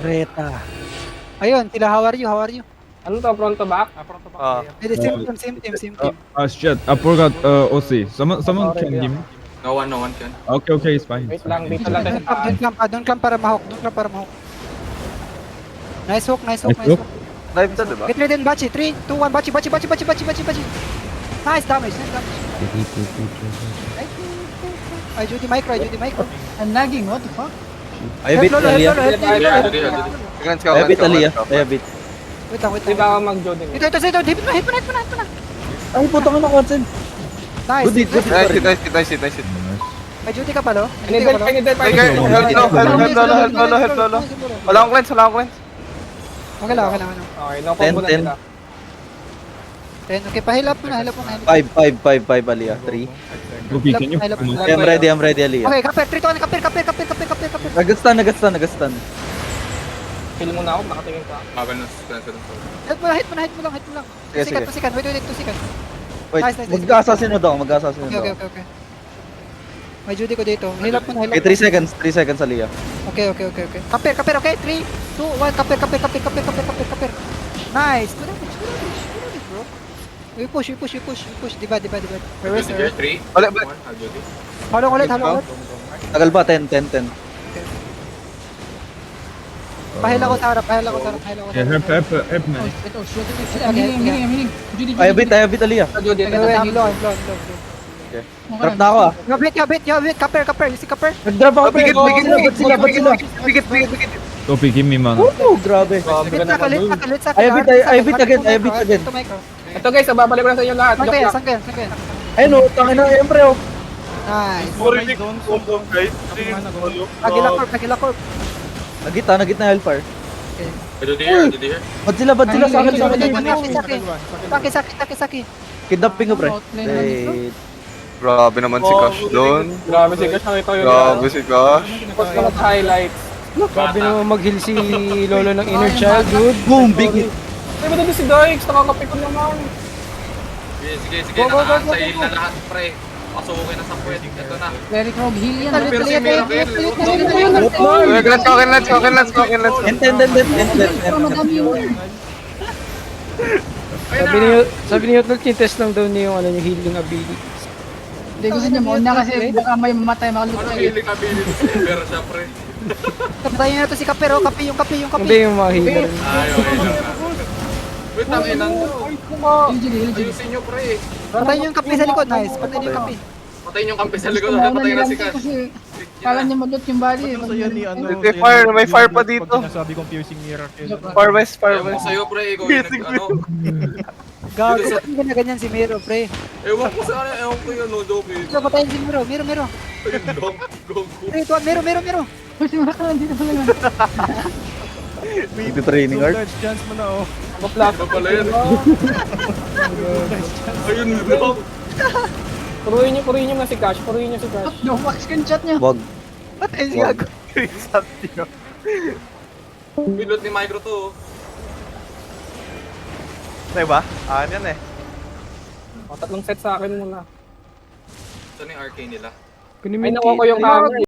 Reta. Ayun, sila, how are you? How are you? Ano to, front to back? Front to back. Same team. Shit, I forgot OC. Someone can give me. No one can. Okay, it's fine. Wait It's lang, fine. dito lang tayo sa taas. Don't clamp para mahawk. Nice hook. Nice hook. Live to, diba? Get ready and Bachi. 3, 2, 1, Bachi. Nice damage. Ay, Judy micro. I'm lagging, what the fuck? I bit Aliyah. Seconds ko, I bit seconds Aliyah. ko. I bit. Wait Di lang. ba ako mag-Jodin? Ito. Hit mo na. Ay, putang ina cancel. Nice. Good hit. Nice hit. May Judy ka pa, lo? Pinidel, Ay, guys, help lolo. Wala akong cleanse. Okay lang. Okay, no combo na 10. sila. 10. Okay, pahilap mo na. 5 Aliyah. 3. Ruby, can you? I'm ready Aliyah. Okay, kapir. 3, 2, 1, kapir. Nagastan. Feel mo na ako, nakatingin ka. Hit mo lang. Sige. 2 seconds. Wait, 2 seconds. Wait, Nice. mag-assassin ako. Okay. May Judy ko dito. Hilap mo na. Okay, 3 seconds. 3 seconds Aliyah. Okay. Kapir, okay? 3, 2, 1, kapir. Nice. Good damage, bro. We push. Diba. Reverse. Balik. Halong ulit. Tagal ba? 10. Pahila ko sa harap. Yeah, help me. Ito, shoot. I'm healing. Judy. I bit Aliyah. Jodin, I'm low. Trap na ako ah. Yabit. Kapir. You see kapir? Nag-drop ako. Bigit sila. Topi, give me mana. Grabe. Lit sa I bit again. Ito guys, babalik ko na sa inyo lahat. Block lang. Saan ka? Ayun oh, tangin na Emre oh. Nice. Guys. Agila corp. Nagitna Hellfire. Judy here. Bad sila sa akin. Saki. Kidnapping ko pre. Wait. Grabe naman si Cash doon. Grabe si Gash, nakita yun. Grabe si Cash. Post ko na sa highlights. Grabe naman mag-heal si Lolo ng inner child, dude. Boom, big hit. Ay, ba't ito si Dykes? Nakakapikon naman. Sige. Go. Nakaantay na lahat, pre. Pasukin na sa puwet. Ito na. Very Krog heal yan. Pero si Miro, Let's go. Madami yun. Sabi ni Yotnol, test lang daw niya yung healing ability. Hindi gusto niya mauna kasi baka may mamatay, Ano makalutay. feeling ability si Pero siya, pre? Patayin na to si Kapir, oh. Kapi. Hindi yung mga healer. Wait, ang inan mo. Ayusin nyo, pre. Patayin yung Kapi sa likod, nice. Patayin yung Kapi. Patayin yung kampi sa likod. Patay na si Cash. Kasi kala niya madot yung body. May fire pa dito. Sabi kong piercing mirror. Far west. Ewan ko sa'yo, pre. Ikaw yung Gago, ba't hindi na ganyan si Miro, pre? Ewan ko sa ewan ko yun, no joke. Ito, patayin si Miro. Miro. Go. 3, 2, 1, Miro. Kasi maka nandito pa lang. Dito training art. Chance mo na oh. Mag-flash. Ano pala yun? Ayun, bro. Puruin niyo na si Cash. No, max screenshot niya. Wag. Patayin si Gago. Pilot ni Micro to. Diba? Yan eh. Tatlong set sa akin muna. Saan yung arcane nila? Ay, nakuha ko yung camera.